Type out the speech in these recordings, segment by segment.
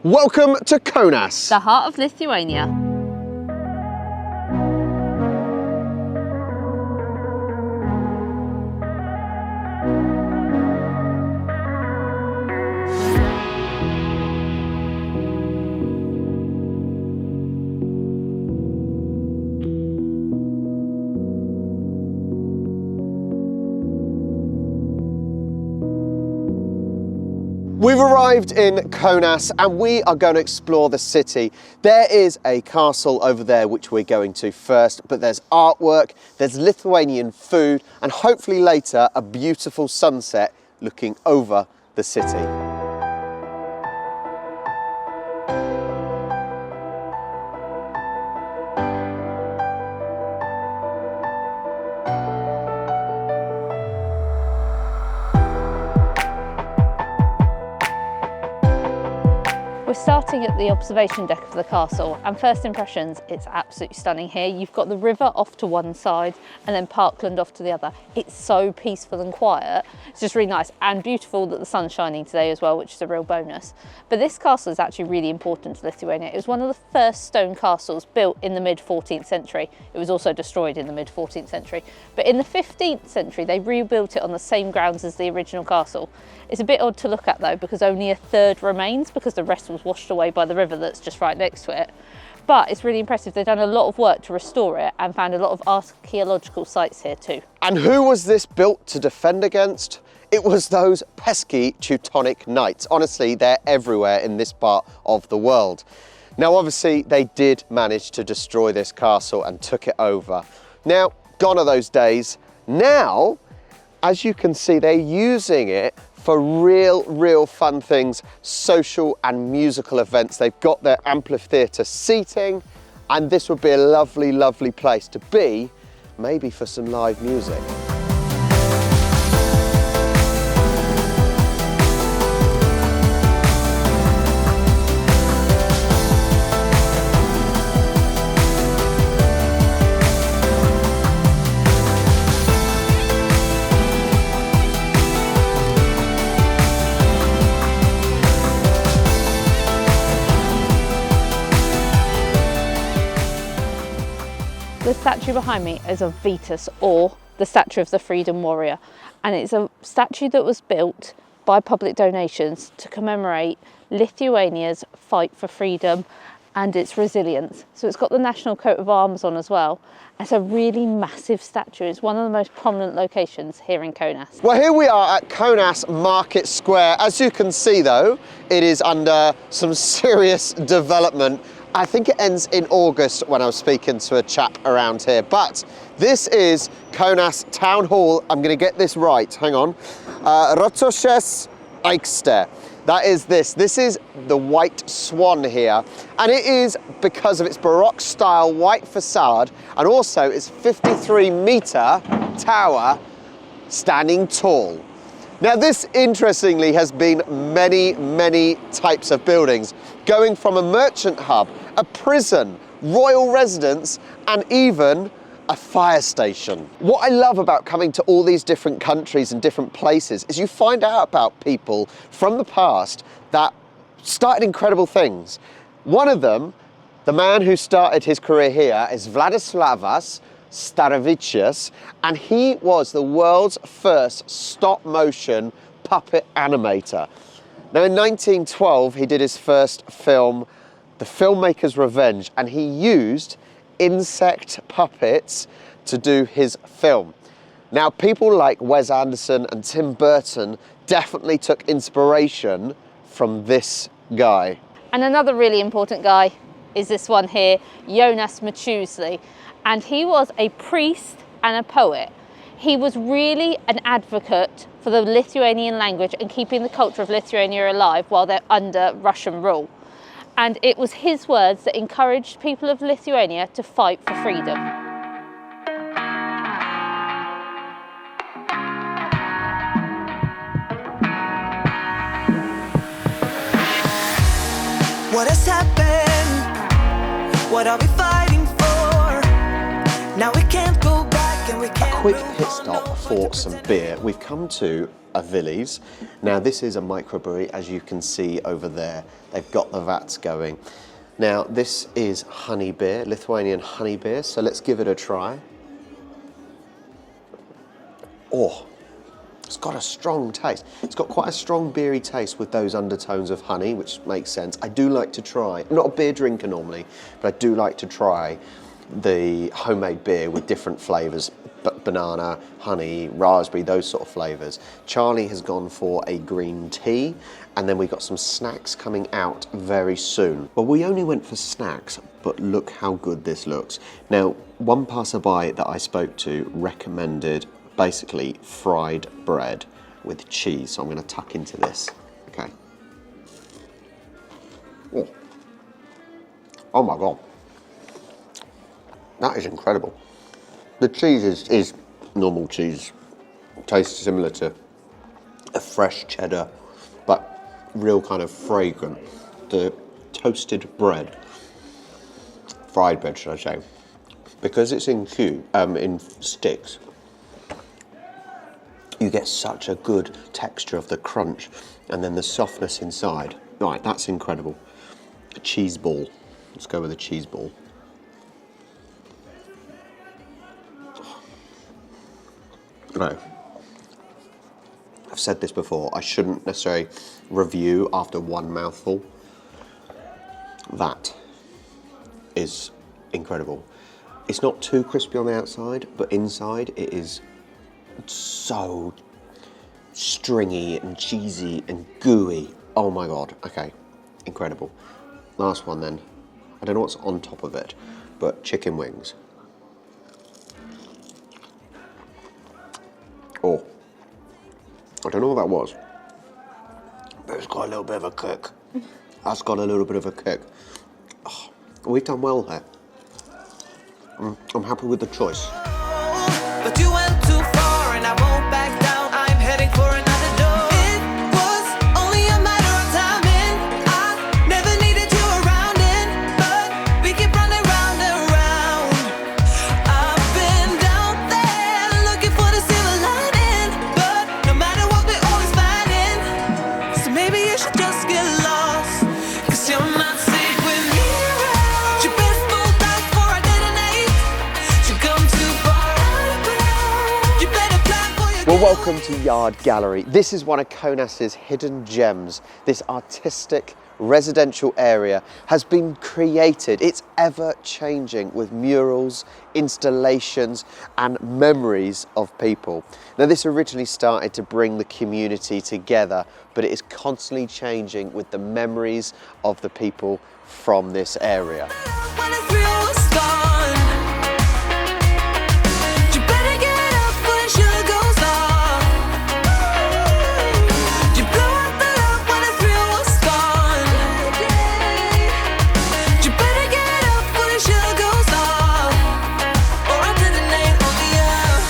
Welcome to Kaunas, the heart of Lithuania. We've arrived in Kaunas and we are going to explore the city. There is a castle over there which we're going to first, but there's artwork, there's Lithuanian food, and hopefully later a beautiful sunset looking over the city. We're starting at the observation deck of the castle, and first impressions, it's absolutely stunning here. You've got the river off to one side and then parkland off to the other. It's so peaceful and quiet. It's just really nice and beautiful that the sun's shining today as well, which is a real bonus. But this castle is actually really important to Lithuania. It was one of the first stone castles built in the mid 14th century. It was also destroyed in the mid 14th century. But in the 15th century, they rebuilt it on the same grounds as the original castle. It's a bit odd to look at though, because only a third remains, because the rest was washed away by the river that's just right next to it. But it's really impressive. They've done a lot of work to restore it and found a lot of archaeological sites here too. And who was this built to defend against? It was those pesky Teutonic knights. Honestly, they're everywhere in this part of the world. Now, obviously, they did manage to destroy this castle and took it over. Now, gone are those days. Now, as you can see, they're using it for real fun things, social and musical events. They've got their amphitheatre seating, and this would be a lovely place to be, maybe for some live music. The statue behind me is of Vitus, or the statue of the freedom warrior, and it's a statue that was built by public donations to commemorate Lithuania's fight for freedom and its resilience. So it's got the national coat of arms on as well. It's a really massive statue. It's one of the most prominent locations here in Kaunas. Well, here we are at Kaunas Market Square. As you can see though, it is under some serious development. I think it ends in August when I was speaking to a chap around here. But this is Kaunas Town Hall. I'm going to get this right. Hang on. Rotušės aikštė. That is this. This is the White Swan here. And it is because of its Baroque style white facade and also its 53-metre tower standing tall. Now this, interestingly, has been many types of buildings, going from a merchant hub, a prison, royal residence, and even a fire station. What I love about coming to all these different countries and different places is you find out about people from the past that started incredible things. One of them, the man who started his career here, is Vladislavas Starovicius, and he was the world's first stop-motion puppet animator. Now in 1912 he did his first film, The Filmmaker's Revenge, and he used insect puppets to do his film. Now people like Wes Anderson and Tim Burton definitely took inspiration from this guy. And another really important guy is this one here, Jonas Matusli. And he was a priest and a poet. He was really an advocate for the Lithuanian language and keeping the culture of Lithuania alive while they're under Russian rule. And it was his words that encouraged people of Lithuania to fight for freedom. What has happened? What are we fighting for? Now we can't go back A quick pit stop for some beer. We've come to a Villies. Now this is a microbrewery, as you can see over there. They've got the vats going. Now this is honey beer, Lithuanian honey beer, so let's give it a try. Oh, it's got a strong taste. It's got quite a strong beery taste with those undertones of honey, which makes sense. I do like to try, I'm not a beer drinker normally, but I do like to try the homemade beer with different flavours, banana, honey, raspberry, those sort of flavours. Charlie has gone for a green tea, and then we've got some snacks coming out very soon. Well, we only went for snacks, but look how good this looks. Now, one passerby that I spoke to recommended basically fried bread with cheese, so I'm going to tuck into this. Okay. Oh my God. That is incredible. The cheese is normal cheese. Tastes similar to a fresh cheddar, but real kind of fragrant. The toasted bread, fried bread should I say, because it's in sticks, you get such a good texture of the crunch and then the softness inside. Right, that's incredible. A cheese ball. Let's go with a cheese ball. No. I've said this before, I shouldn't necessarily review after one mouthful. That is incredible. It's not too crispy on the outside, but inside it is so stringy and cheesy and gooey. Oh my God, okay, incredible. Last one then. I don't know what's on top of it, but chicken wings. Oh, I don't know what that was, but it's got a little bit of a kick. That's got a little bit of a kick. Oh, we've done well here. I'm happy with the choice. But you went too far and I won't back down. I'm heading for another door. It was only a matter of timing. I never needed you around it, but we keep running round and round. I've been down there looking for the silver lining, but no matter what we're always fighting. So maybe you should just get lost, 'cause you're not safe with me around. You best move back before I detonate. You come too far. Well, welcome to Yard Gallery. This is one of Kaunas's hidden gems. This artistic residential area has been created. It's ever changing with murals, installations and memories of people. Now this originally started to bring the community together, but it is constantly changing with the memories of the people from this area. When it's real, it's gone. You better get up when sugar goes off. You blow out the love when it's real, it's gone. You better get up when sugar goes off, or I'll detonate on the earth.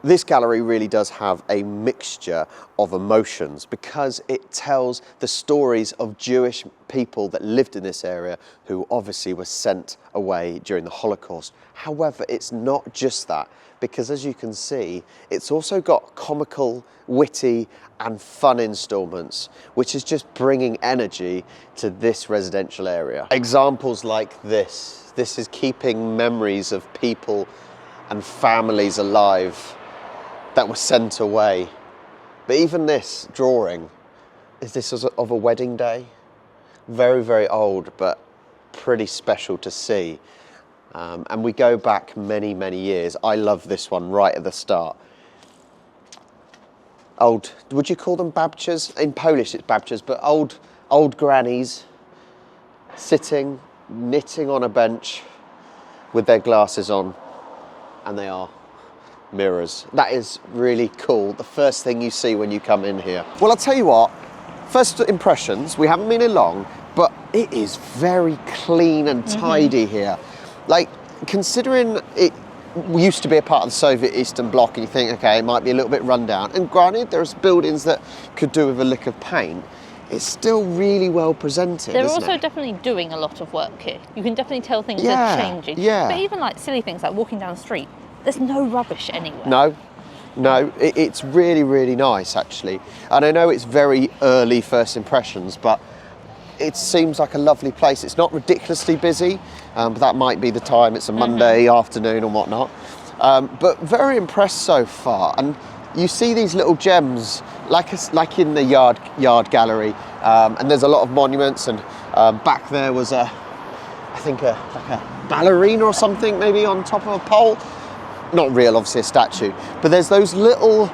This gallery really does have a mixture of emotions because it tells the stories of Jewish people that lived in this area who obviously were sent away during the Holocaust. However, it's not just that, because as you can see, it's also got comical, witty and fun installments, which is just bringing energy to this residential area. Examples like this is keeping memories of people and families alive that were sent away. But even this drawing, is this of a wedding day? Very, very old, but pretty special to see. And we go back many, many years. I love this one right at the start. Old, would you call them babcias? In Polish it's babcias, but old grannies sitting, knitting on a bench with their glasses on, and they are mirrors. That is really cool. The first thing you see when you come in here. Well, I'll tell you what, first impressions, we haven't been in long, but it is very clean and tidy here. Like, considering it used to be a part of the Soviet Eastern Bloc, and you think, okay, it might be a little bit run down. And granted, there's buildings that could do with a lick of paint. it's still really well presented, They're isn't also it? definitely doing a lot of work here. You can definitely tell things Yeah, are changing. yeah. But even like silly things like walking down the street, there's no rubbish anywhere. No, it's really, really nice actually. And I know it's very early first impressions, but it seems like a lovely place. It's not ridiculously busy, but that might be the time. It's a Monday afternoon and whatnot. But very impressed so far. And you see these little gems, like in the yard gallery, and there's a lot of monuments. And back there was I think like a ballerina or something, maybe on top of a pole. Not real, obviously a statue. But there's those little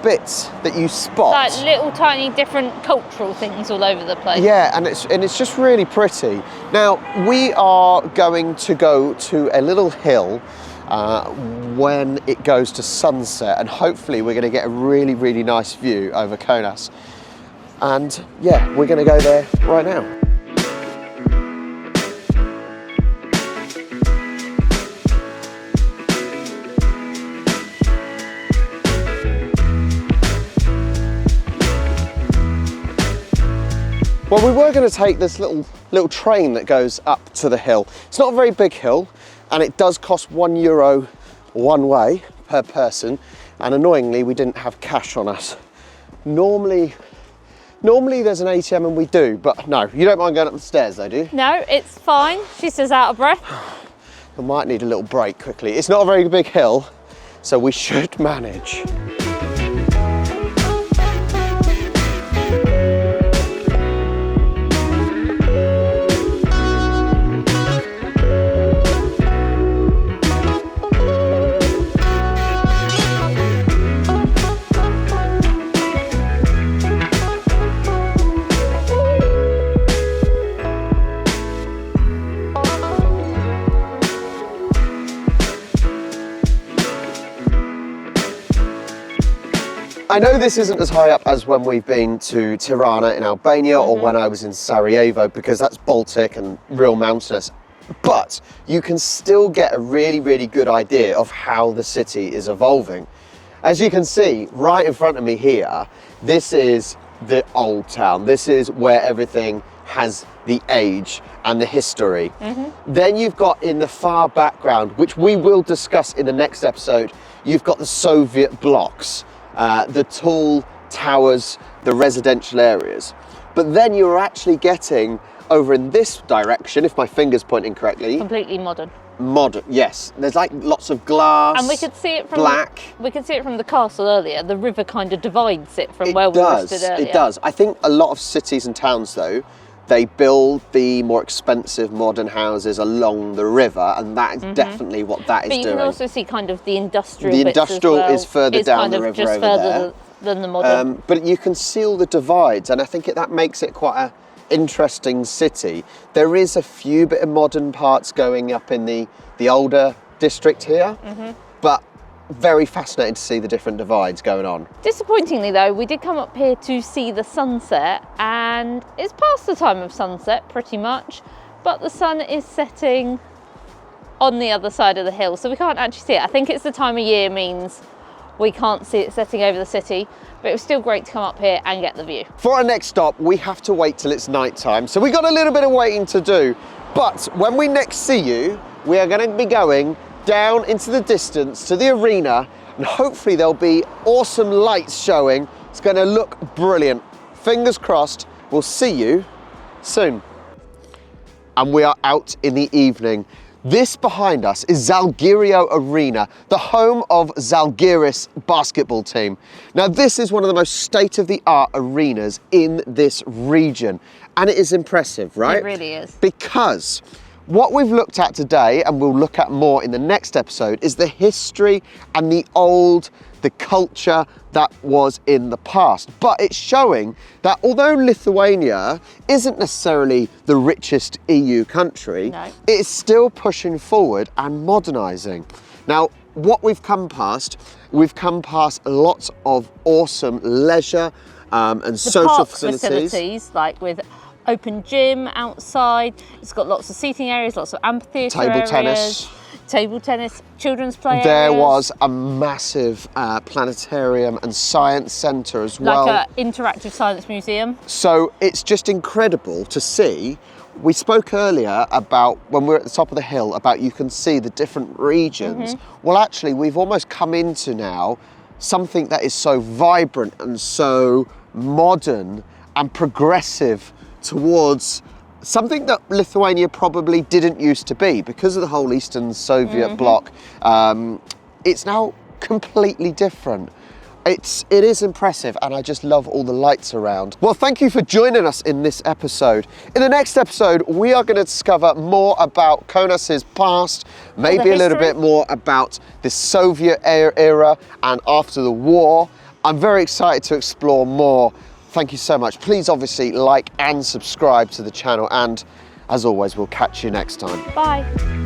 bits that you spot. Like little tiny different cultural things all over the place. Yeah, and it's just really pretty. Now, we are going to go to a little hill when it goes to sunset, and hopefully we're going to get a really, really nice view over Kaunas. And yeah, we're going to go there right now. Well, we were going to take this little train that goes up to the hill. It's not a very big hill, and it does cost €1 one way per person. And annoyingly, we didn't have cash on us. Normally there's an ATM and we do, but no, you don't mind going up the stairs though, do you? No, it's fine. She says out of breath. We might need a little break quickly. It's not a very big hill, so we should manage. I know this isn't as high up as when we've been to Tirana in Albania or when I was in Sarajevo, because that's Baltic and real mountainous. But you can still get a really, really good idea of how the city is evolving. As you can see right in front of me here, this is the old town. This is where everything has the age and the history. Then you've got in the far background, which we will discuss in the next episode, you've got the Soviet blocks. The tall towers, the residential areas. But then you're actually getting over in this direction, if my finger's pointing correctly. Completely modern. Modern, yes. There's like lots of glass, And we could see it from black. We could see it from the castle earlier. The river kind of divides it from where we were stood earlier. It does. I think a lot of cities and towns though, they build the more expensive modern houses along the river, and that is definitely what that is doing. But you can also see kind of the industrial The bits industrial as well. is further It's down kind the of river just over further there. than the modern. But you can see all the divides, and I think that makes it quite an interesting city. There is a few bit of modern parts going up in the older district here, but very fascinating to see the different divides going on. Disappointingly though, we did come up here to see the sunset, and it's past the time of sunset pretty much, but the sun is setting on the other side of the hill, so we can't actually see it. I think it's the time of year means we can't see it setting over the city, but it was still great to come up here and get the view. For our next stop, we have to wait till it's night time, so we got a little bit of waiting to do. But when we next see you, we are going to be going down into the distance to the arena, and hopefully there'll be awesome lights showing. It's going to look brilliant. Fingers crossed. We'll see you soon. And we are out in the evening. This behind us is Zalgiris Arena, the home of Zalgiris basketball team. Now this is one of the most state-of-the-art arenas in this region, and it is impressive, right? It really is. Because what we've looked at today, and we'll look at more in the next episode, is the history and the culture that was in the past. But it's showing that although Lithuania isn't necessarily the richest EU country, No. it's still pushing forward and modernising. Now, what we've come past lots of awesome leisure and The social park facilities. like with open gym outside. It's got lots of seating areas, lots of amphitheatre Table areas. tennis. table tennis, children's play There areas. was a massive planetarium and science centre as well. Like an interactive science museum. So it's just incredible to see. We spoke earlier about, when we're at the top of the hill, about you can see the different regions. Well, actually, we've almost come into now something that is so vibrant and so modern and progressive towards something that Lithuania probably didn't used to be because of the whole Eastern Soviet bloc. It's now completely different. It is impressive, and I just love all the lights around. Well, thank you for joining us in this episode. In the next episode, we are going to discover more about Kaunas's past, maybe a little bit more about the Soviet era and after the war. I'm very excited to explore more. Thank you so much. Please obviously like and subscribe to the channel, and as always, we'll catch you next time. Bye.